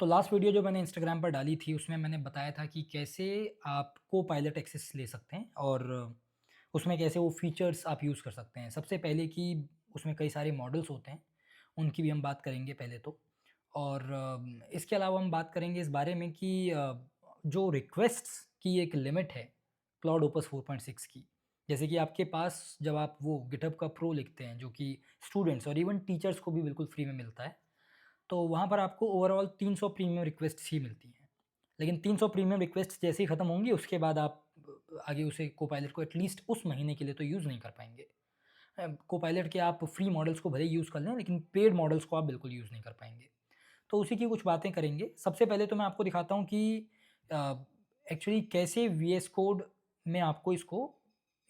तो last video जो मैंने इंस्टाग्राम पर डाली थी उसमें मैंने बताया था कि कैसे आप को-पायलट एक्सेस ले सकते हैं और उसमें कैसे वो फीचर्स आप यूज़ कर सकते हैं। सबसे पहले कि उसमें कई सारे मॉडल्स होते हैं, उनकी भी हम बात करेंगे पहले तो। और इसके अलावा हम बात करेंगे इस बारे में कि जो रिक्वेस्ट्स की एक लिमिट है क्लाउड ओपस 4.6 की। जैसे कि आपके पास जब आप वो गिटहब का प्रो लिखते हैं जो कि स्टूडेंट्स और इवन टीचर्स को भी बिल्कुल फ्री में मिलता है। तो वहाँ पर आपको ओवरऑल 300 प्रीमियम रिक्वेस्ट्स ही मिलती हैं। लेकिन 300 प्रीमियम रिक्वेस्ट्स जैसे ही ख़त्म होंगी उसके बाद आप आगे उसे कोपायलट को एटलीस्ट उस महीने के लिए तो यूज़ नहीं कर पाएँगे। कोपायलट के आप फ्री मॉडल्स को भले ही यूज़ कर लें लेकिन पेड मॉडल्स को आप बिल्कुल यूज़ नहीं कर पाएँगे। तो उसी की कुछ बातें करेंगे। सबसे पहले तो मैं आपको दिखाता हूँ कि एक्चुअली कैसे वीएस कोड में आपको इसको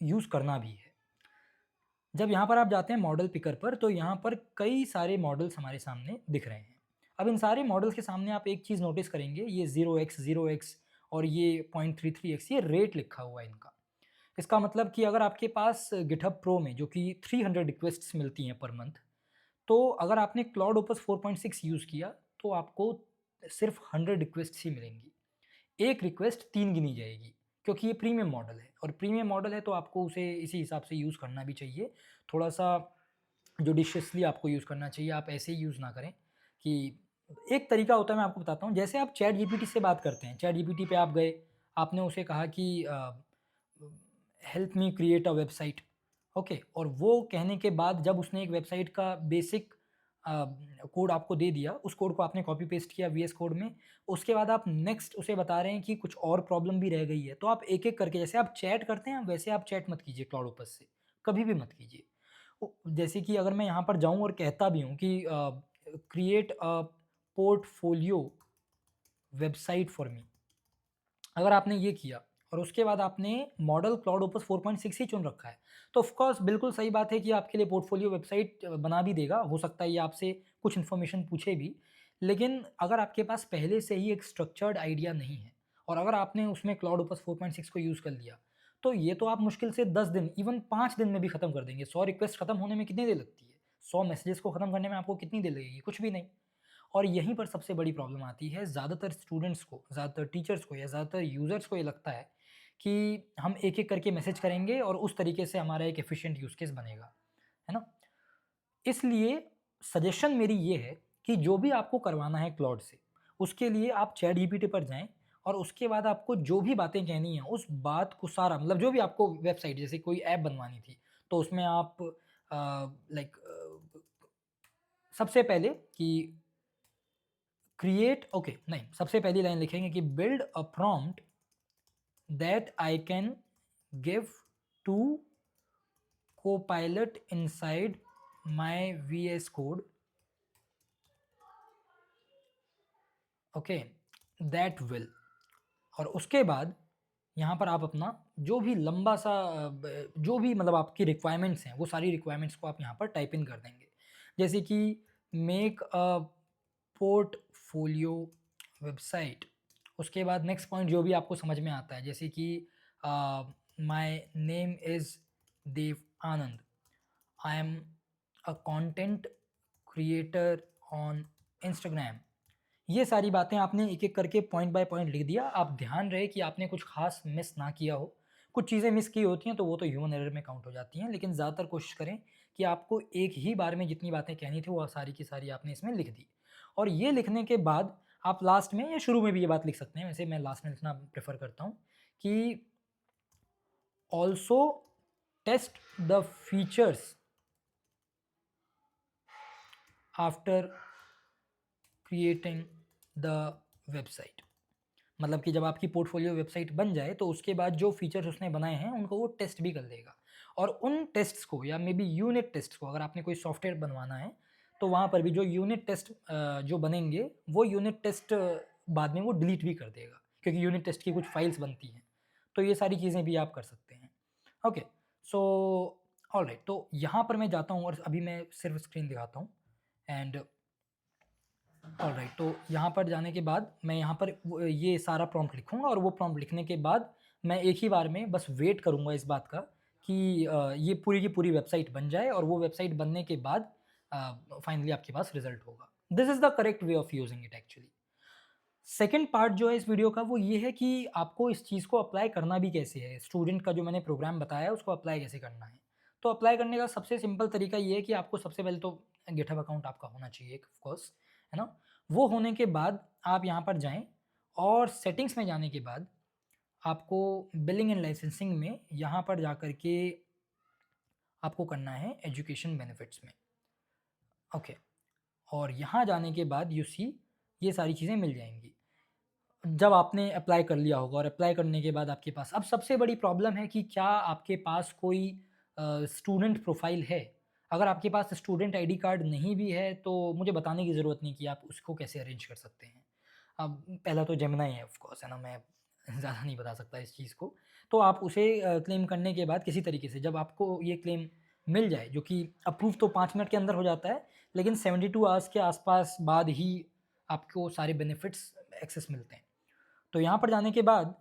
यूज़ करना भी है। जब यहाँ पर आप जाते हैं मॉडल पिकर पर तो यहाँ पर कई सारे मॉडल्स हमारे सामने दिख रहे हैं। अब इन सारे मॉडल्स के सामने आप एक चीज़ नोटिस करेंगे, ये 0x 0x और ये 0.33x ये रेट लिखा हुआ है इनका। इसका मतलब कि अगर आपके पास गिटहब प्रो में जो कि 300 रिक्वेस्ट्स मिलती हैं पर मंथ, तो अगर आपने क्लाउड ओपस 4.6 यूज़ किया तो आपको सिर्फ 100 रिक्वेस्ट्स ही मिलेंगी। एक रिक्वेस्ट 3 गिनी जाएगी क्योंकि ये प्रीमियम मॉडल है और प्रीमियम मॉडल है तो आपको उसे इसी हिसाब से यूज़ करना भी चाहिए। थोड़ा-सा जुडिशियसली आपको यूज़ करना चाहिए, आप ऐसे ही यूज़ ना करें कि एक तरीका होता है मैं आपको बताता हूँ, जैसे आप चैट जीपीटी से बात करते हैं, चैट जीपीटी पे आप गए, आपने उसे कहा कि help me create a website, okay? और वो कहने के बाद जब उसने एक वेबसाइट का बेसिक कोड आपको दे दिया, उस कोड को आपने कॉपी पेस्ट किया वीएस कोड में, उसके बाद आप नेक्स्ट उसे बता रहे हैं कि कुछ और प्रॉब्लम भी रह गई है, तो आप एक-एक करके जैसे आप चैट करते हैं, वैसे आप चैट मत कीजिए क्लाउड ओपस से, कभी भी मत कीजिए। जैसे कि अगर मैं यहाँ पर जाऊँ और कहता भी हूँ कि create a portfolio website for me, अगर आपने ये किया और उसके बाद आपने मॉडल क्लाउड ओपस 4.6 ही चुन रखा है, तो ऑफ कोर्स बिल्कुल सही बात है कि आपके लिए पोर्टफोलियो वेबसाइट बना भी देगा। हो सकता है ये आपसे कुछ इन्फॉर्मेशन पूछे भी, लेकिन अगर आपके पास पहले से ही एक स्ट्रक्चर्ड आइडिया नहीं है और अगर आपने उसमें क्लाउड ओपस 4.6 को यूज़ कर लिया, तो ये तो आप मुश्किल से 10 दिन, इवन 5 दिन में भी खत्म कर देंगे। 100 रिक्वेस्ट खत्म होने में कितनी देर लगती है? 100 मैसेजेस को खत्म करने में आपको कितनी देर लगेगी? कुछ भी नहीं। और यहीं पर सबसे बड़ी प्रॉब्लम आती है, ज़्यादातर स्टूडेंट्स को, ज़्यादातर टीचर्स को या ज़्यादातर यूज़र्स को ये लगता है कि हम एक-एक करके मैसेज करेंगे और उस तरीके से हमारा एक एफ़िशिएंट यूज़ केस बनेगा, है ना? इसलिए सजेशन मेरी ये है कि जो भी आपको करवाना है क्लॉड से, उसके लिए आप चैट जीपीटी पर जाएँ और उसके बाद आपको जो भी बातें कहनी हैं, उस बात को सारा मतलब जो भी आपको वेबसाइट जैसे कोई ऐप बनवानी थी, तो उसमें आप लाइक सबसे पहले कि क्रिएट ओके नहीं, सबसे पहली लाइन लिखेंगे कि build a prompt that I can give to Copilot inside my VS Code, okay, that will. और उसके बाद यहाँ पर आप अपना जो भी लंबा सा जो भी मतलब आपकी रिक्वायरमेंट्स हैं वो सारी रिक्वायरमेंट्स को आप यहाँ पर टाइप इन कर देंगे। जैसे कि मेक अ पोर्टफोलियो वेबसाइट, उसके बाद नेक्स्ट पॉइंट जो भी आपको समझ में आता है जैसे कि my name is Dev Anand, I am a content creator on Instagram. ये सारी बातें आपने एक-एक करके पॉइंट बाय पॉइंट लिख दिया। आप ध्यान रहे कि आपने कुछ ख़ास मिस ना किया हो। कुछ चीज़ें मिस की होती हैं तो वो तो ह्यूमन एरर में काउंट हो जाती हैं, लेकिन ज़्यादातर कोशिश करें कि आपको एक ही बार में जितनी बातें कहनी थी वो सारी की सारी आपने इसमें लिख दी। और ये लिखने के बाद आप लास्ट में या शुरू में भी ये बात लिख सकते हैं, वैसे मैं लास्ट में लिखना प्रेफ़र करता हूँ कि also test the features after creating the website. मतलब कि जब आपकी पोर्टफोलियो वेबसाइट बन जाए तो उसके बाद जो फीचर्स उसने बनाए हैं उनको वो टेस्ट भी कर देगा और उन टेस्ट्स को या मे बी यूनिट टेस्ट को अगर आपने कोई सॉफ्टवेयर बनवाना है तो वहाँ पर भी जो यूनिट टेस्ट जो बनेंगे वो यूनिट टेस्ट बाद में वो डिलीट भी कर देगा क्योंकि यूनिट टेस्ट की कुछ फाइल्स बनती हैं। तो ये सारी चीज़ें भी आप कर सकते हैं। ओके, सो ऑलराइट, तो यहाँ पर मैं जाता हूँ और अभी मैं सिर्फ स्क्रीन दिखाता हूँ एंड ऑलराइट, तो यहाँ पर जाने के बाद मैं यहाँ पर ये सारा प्रॉम्प्ट लिखूँगा और वो प्रॉम्प्ट लिखने के बाद मैं एक ही बार में बस वेट करूँगा इस बात का कि ये पूरी की पूरी वेबसाइट बन जाए और वो वेबसाइट बनने के बाद फाइनली आपके पास रिज़ल्ट होगा। This is the correct way of using it actually. Second part जो है इस वीडियो का वो ये है कि आपको इस चीज़ को अप्लाई करना भी कैसे है। स्टूडेंट का जो मैंने प्रोग्राम बताया है उसको अप्लाई कैसे करना है। तो अप्लाई करने का सबसे सिंपल तरीका ये है कि आपको सबसे पहले तो गिटहब अकाउंट आपका होना चाहिए ऑफ कोर्स, है ना? वो होने के बाद आप यहाँ पर जाएँ और सेटिंग्स में जाने के बाद आपको बिलिंग एंड लाइसेंसिंग में यहाँ पर जाकर के आपको करना है एजुकेशन बेनिफिट्स में। ओके, और यहाँ जाने के बाद यू सी ये सारी चीज़ें मिल जाएँगी। जब आपने अप्लाई कर लिया होगा और अप्लाई करने के बाद आपके पास अब सबसे बड़ी प्रॉब्लम है कि क्या आपके पास कोई स्टूडेंट प्रोफाइल है? अगर आपके पास स्टूडेंट आईडी कार्ड नहीं भी है तो मुझे बताने की ज़रूरत नहीं कि आप उसको कैसे अरेंज कर सकते हैं। अब पहला तो जेमिनी है ऑफ कोर्स, है ना? मैं ज़्यादा नहीं बता सकता इस चीज़ को। तो आप उसे क्लेम करने के बाद किसी तरीके से जब आपको ये क्लेम मिल जाए, जो कि अप्रूव तो 5 मिनट के अंदर हो जाता है, लेकिन 72 आवर्स के आस-पास बाद ही आपको सारे बेनिफिट्स एक्सेस मिलते हैं। तो यहाँ पर जाने के बाद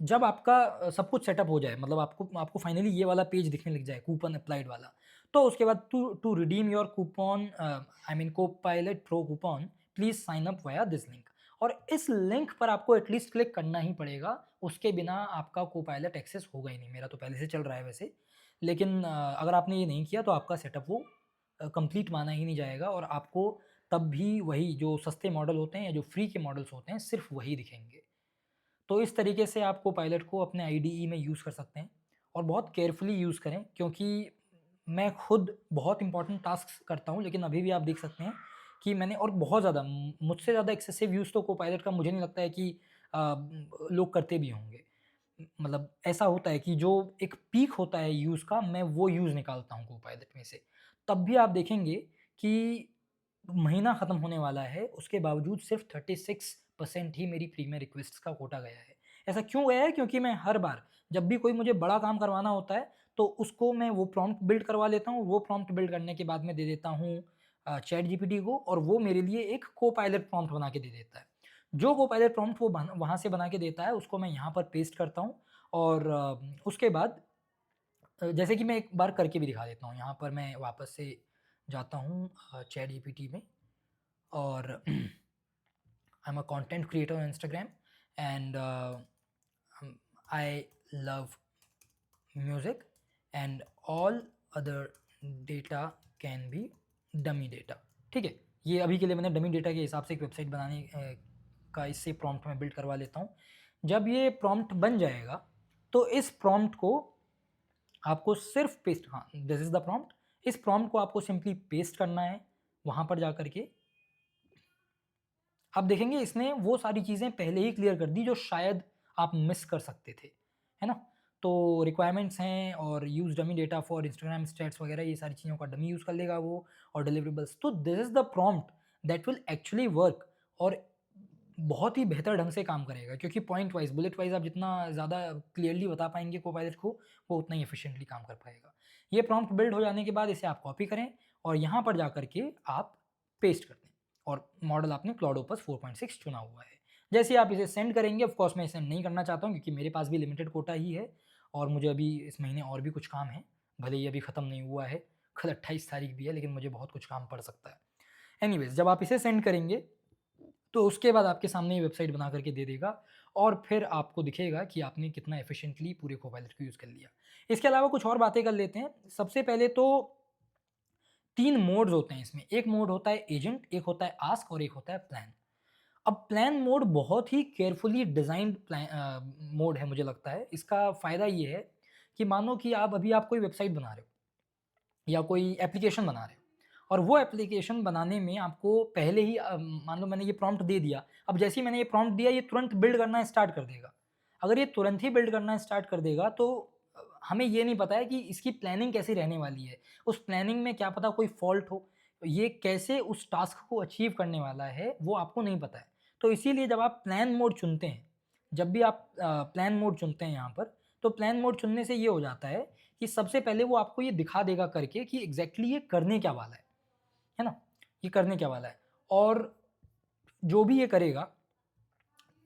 जब आपका सब कुछ सेटअप हो जाए, मतलब आपको आपको फाइनली ये वाला पेज दिखने लग जाए कूपन अप्लाइड वाला, तो उसके बाद to to redeem your coupon I mean Copilot pro coupon please sign up via this link. और इस लिंक पर आपको एटलीस्ट क्लिक करना ही पड़ेगा, उसके बिना आपका कोपायलट एक्सेस होगा ही नहीं। मेरा तो पहले से चल रहा है वैसे, लेकिन अगर आपने ये नहीं किया तो आपका सेटअप वो कंप्लीट माना ही नहीं जाएगा और आपको तब भी वही जो सस्ते मॉडल होते हैं या जो फ्री के मॉडल्स होते हैं, सिर्फ वही दिखेंगे। तो इस तरीके से आप कोपायलट को अपने आईडीई में यूज़ कर सकते हैं और बहुत केयरफुली यूज़ करें, क्योंकि मैं खुद बहुत इंपॉर्टेंट टास्क करता हूँ, लेकिन अभी भी आप देख सकते हैं कि मैंने और बहुत ज़्यादा मुझसे ज़्यादा एक्सेसिव यूज़ तो कोपायलट का मुझे नहीं लगता है कि लोग करते भी होंगे। मतलब ऐसा होता है कि जो एक पीक होता है यूज़ का, मैं वो यूज़ निकालता हूँ कोपायलट में से। तब भी आप देखेंगे कि महीना ख़त्म होने वाला है, उसके बावजूद सिर्फ़ 36% ही मेरी प्रीमियर रिक्वेस्ट्स का कोटा गया है। ऐसा क्यों गया है? क्योंकि मैं हर बार जब भी कोई मुझे बड़ा काम करवाना होता है, तो उसको मैं वो प्रॉम्प्ट बिल्ड करवा लेता हूँ। वो प्रॉम्प्ट बिल्ड करने के बाद मैं दे देता हूँ चैट जीपीटी को, और वो मेरे लिए एक कोपायलट प्रॉम्प्ट बना के दे देता है। जो कोपायलट प्रॉम्प्ट वो वहाँ से बना के देता है, उसको मैं यहाँ पर पेस्ट करता हूँ और उसके बाद जैसे कि मैं एक बार करके भी दिखा देता हूँ। यहाँ पर मैं वापस से जाता हूँ चैट जीपीटी में और I'm a content creator on Instagram and I love music and all other data can be dummy data। ठीक है, ये अभी के लिए मैंने डमी डेटा के हिसाब से एक वेबसाइट बनाने का इससे प्रॉम्प्ट में बिल्ड करवा लेता हूँ। जब ये प्रॉम्प्ट बन जाएगा तो इस प्रॉम्प्ट को आपको सिर्फ पेस्ट, हाँ दिस इज़ द प्रॉम्प्ट, इस प्रॉम्प्ट को आपको सिंपली पेस्ट करना है वहाँ पर जा कर के। आप देखेंगे इसने वो सारी चीज़ें पहले ही क्लियर कर दी जो शायद आप मिस कर सकते थे, है ना? तो रिक्वायरमेंट्स हैं और use dummy data for Instagram states वगैरह, ये सारी चीज़ों का डमी यूज़ कर लेगा वो, और डिलिवरेबल्स। तो this is the prompt that will actually work और बहुत ही बेहतर ढंग से काम करेगा, क्योंकि पॉइंट वाइज़, बुलेट वाइज़ आप जितना ज़्यादा क्लियरली बता पाएँगे कोपायलट को, वो उतना ही एफिशिएंटली काम कर पाएगा। ये प्रॉम्प्ट बिल्ड हो जाने के बाद इसे आप कॉपी करें और यहाँ पर जा कर के आप पेस्ट कर दें और मॉडल आपने क्लाउड ओपस 4.6 चुना हुआ है। जैसे आप इसे सेंड करेंगे, ऑफ कोर्स मैं इसे नहीं करना चाहता हूँ क्योंकि मेरे पास भी लिमिटेड कोटा ही है और मुझे अभी इस महीने और भी कुछ काम है, भले ही अभी ख़त्म नहीं हुआ है, कल 28 तारीख भी है, लेकिन मुझे बहुत कुछ काम पड़ सकता है। एनीवेज़, जब आप इसे सेंड करेंगे तो उसके बाद आपके सामने ये वेबसाइट बना करके दे देगा और फिर आपको दिखेगा कि आपने कितना एफिशिएंटली पूरे कोपायलट को यूज़ कर लिया। इसके अलावा कुछ और बातें कर लेते हैं। सबसे पहले तो 3 मोड्स होते हैं इसमें। एक मोड होता है एजेंट, एक होता है आस्क और एक होता है प्लान। अब प्लान मोड बहुत ही केयरफुली डिज़ाइन्ड मोड है मुझे लगता है। इसका फ़ायदा ये है कि मानो कि आप कोई वेबसाइट बना रहे हो या कोई एप्लीकेशन बना रहे हो और वो एप्लीकेशन बनाने में आपको पहले ही मान लो मैंने ये प्रॉम्प्ट दे दिया, अब जैसे ही मैंने ये प्रॉम्प्ट दिया ये तुरंत बिल्ड करना स्टार्ट कर देगा। अगर ये तुरंत ही बिल्ड करना स्टार्ट कर देगा तो हमें ये नहीं पता है कि इसकी प्लानिंग कैसी रहने वाली है, उस प्लानिंग में क्या पता कोई फॉल्ट हो, ये कैसे उस टास्क को अचीव करने वाला है वो आपको नहीं पता है। तो इसीलिए जब आप प्लान मोड चुनते हैं, जब भी आप प्लान मोड चुनते हैं यहाँ पर, तो प्लान मोड चुनने से ये हो जाता है कि सबसे पहले वो आपको ये दिखा देगा करके कि एग्ज़ैक्टली ये करने क्या वाला है ना? ये करने क्या वाला है और जो भी ये करेगा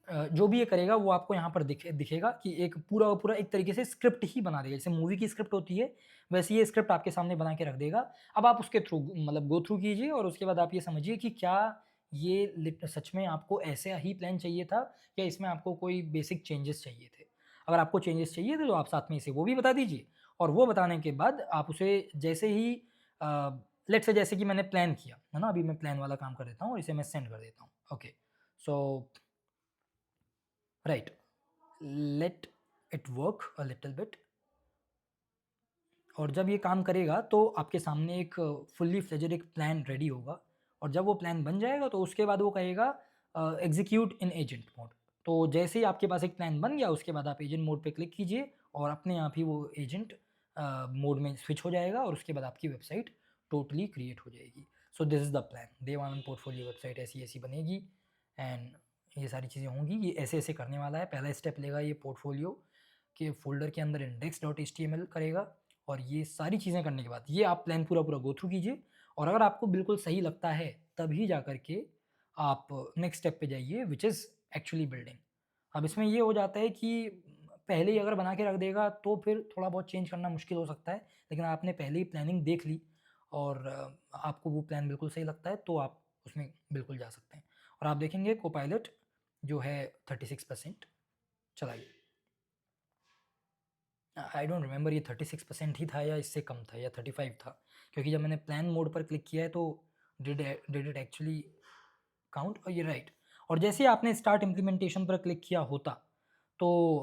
जो भी ये करेगा वो आपको यहाँ पर दिखेगा कि एक पूरा का पूरा एक तरीके से स्क्रिप्ट ही बना देगा। जैसे मूवी की स्क्रिप्ट होती है, वैसे ये स्क्रिप्ट आपके सामने बना के रख देगा। अब आप उसके थ्रू मतलब गो थ्रू कीजिए और उसके बाद आप ये समझिए कि क्या ये सच में आपको ऐसा ही प्लान चाहिए था या इसमें आपको कोई बेसिक चेंजेस चाहिए थे? अगर आपको चेंजेस चाहिए थे तो आप साथ में इसे वो भी बता दीजिए, और वो बताने के बाद आप उसे जैसे ही लेट्स से जैसे कि मैंने प्लान किया, है ना? अभी मैं प्लान वाला काम कर देता हूँ और इसे मैं सेंड कर देता हूँ। Okay, so right, let it work a little bit. और जब ये काम करेगा तो आपके सामने एक फुल्ली फ्लेजेड एक प्लान रेडी होगा, और जब वो प्लान बन जाएगा तो उसके बाद वो कहेगा एग्जीक्यूट इन एजेंट मोड। तो जैसे ही आपके पास एक प्लान बन गया उसके बाद आप एजेंट मोड पे क्लिक कीजिए और अपने आप ही वो एजेंट मोड में स्विच हो जाएगा, और उसके बाद आपकी वेबसाइट टोटली क्रिएट हो जाएगी। So this is the plan, Dev Anand portfolio website ऐसी ऐसी बनेगी, एंड ये सारी चीज़ें होंगी, ये ऐसे ऐसे करने वाला है। पहला स्टेप लेगा ये पोर्टफोलियो के फोल्डर के अंदर index.html करेगा, और ये सारी चीज़ें करने के बाद ये आप प्लान पूरा पूरा गो थ्रू कीजिए, और अगर आपको बिल्कुल सही लगता है तभी जा कर के आप नेक्स्ट स्टेप पे जाइए, विच इज़ एक्चुअली बिल्डिंग। अब इसमें ये हो जाता है कि पहले ही अगर बना के रख देगा तो फिर थोड़ा बहुत चेंज करना मुश्किल हो सकता है, लेकिन आपने पहले ही प्लानिंग देख ली और आपको वो प्लान बिल्कुल सही लगता है तो आप उसमें बिल्कुल जा सकते हैं। और आप देखेंगे कोपायलट जो है 36% चला गया। आई डोंट रिमेंबर ये 36% ही था या इससे कम था या 35 था, क्योंकि जब मैंने प्लान मोड पर क्लिक किया है तो did did it actually count, और ये राइट। और जैसे ही आपने स्टार्ट इम्प्लीमेंटेशन पर क्लिक किया होता तो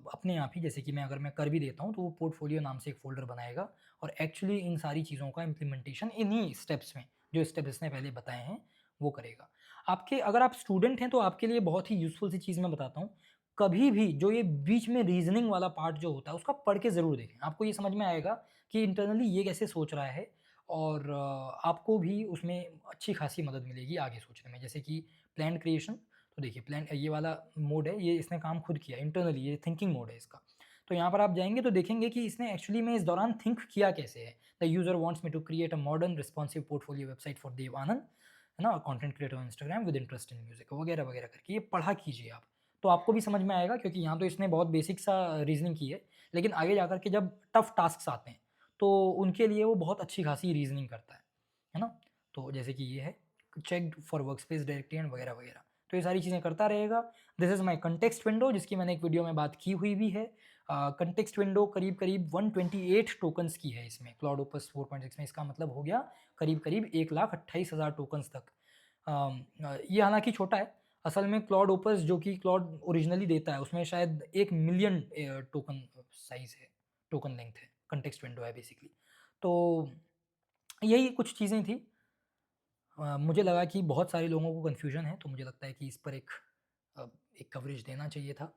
अपने आप ही, जैसे कि मैं अगर मैं कर भी देता हूँ तो वो पोर्टफोलियो नाम से एक फ़ोल्डर बनाएगा, और एक्चुअली इन सारी चीज़ों का इम्प्लीमेंटेशन इन्हीं स्टेप्स में, जो स्टेप्स इसने पहले बताए हैं, वो करेगा। आपके अगर आप स्टूडेंट हैं तो आपके लिए बहुत ही यूज़फुल सी चीज़ मैं बताता हूँ। कभी भी जो ये बीच में रीज़निंग वाला पार्ट जो होता है उसका पढ़ के ज़रूर देखें। आपको ये समझ में आएगा कि इंटरनली ये कैसे सोच रहा है, और आपको भी उसमें अच्छी खासी मदद मिलेगी आगे सोचने में। जैसे कि प्लान क्रिएशन, तो देखिए प्लान ये वाला मोड है, ये इसने काम खुद किया इंटरनली, ये थिंकिंग मोड है इसका। तो यहाँ पर आप जाएँगे तो देखेंगे कि इसने एक्चुअली में इस दौरान थिंक किया कैसे है। The user wants me to create a modern responsive portfolio website for Dev Anand, है ना? Content creator on Instagram with interest in music वगैरह, वगैरह करके ये पढ़ा कीजिए आप। तो आपको भी समझ में आएगा, क्योंकि यहाँ तो इसने बहुत बेसिक सा रीज़निंग की है, लेकिन आगे जाकर के जब टफ़ टास्क्स आते हैं, तो उनके लिए वो बहुत अच्छी खासी रीज़निंग करता है ना? तो जैसे कि ये है, checked for workspace directory and वगैरह, वगैरह। तो ये सारी चीज़ें करता रहेगा। This is my context window, जिसकी मैंने एक वीडियो में बात की हुई भी है। कॉन्टेक्स्ट विंडो करीब-करीब 128 टोकन्स की है इसमें, क्लाउड ओपस 4.6 में। इसका मतलब हो गया करीब-करीब 1,28,000 टोकन्स तक। ये हालाँकि छोटा है, असल में क्लाउड ओपस जो कि क्लाउड ओरिजिनली देता है उसमें शायद 1 मिलियन टोकन साइज़ है, टोकन लेंथ है, कॉन्टेक्स्ट विंडो है बेसिकली। तो यही कुछ चीज़ें थी। मुझे लगा कि बहुत सारे लोगों को कन्फ्यूजन है, तो मुझे लगता है कि इस पर अ, एक कवरेज देना चाहिए था।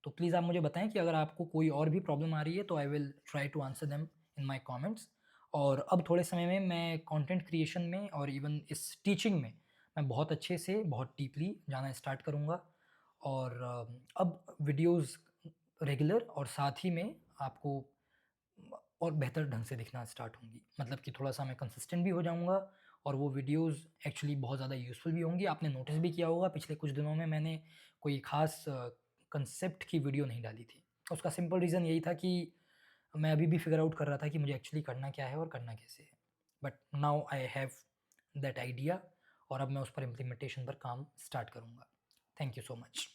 तो प्लीज़ आप मुझे बताएँ कि अगर आपको कोई और भी प्रॉब्लम आ रही है तो I will try to answer them in my comments. और अब थोड़े समय में मैं कंटेंट क्रिएशन में और इवन इस टीचिंग में मैं बहुत अच्छे से, बहुत डीपली जाना स्टार्ट करूँगा, और अब वीडियोज़ रेगुलर और साथ ही में आपको और बेहतर ढंग से दिखना स्टार्ट होंगी। मतलब कि थोड़ा-सा मैं कंसिस्टेंट भी हो जाऊँगा, और वो वीडियोज़ एक्चुअली बहुत ज़्यादा यूज़फुल भी होंगी। आपने नोटिस भी किया होगा पिछले कुछ दिनों में मैंने कोई ख़ास कंसेप्ट की वीडियो नहीं डाली थी। उसका सिंपल रीज़न यही था कि मैं अभी भी फिगर आउट कर रहा था कि मुझे एक्चुअली करना क्या है और करना कैसे है। But now I have that idea, और अब मैं उस पर इम्प्लीमेंटेशन पर काम स्टार्ट करूँगा। Thank you so much.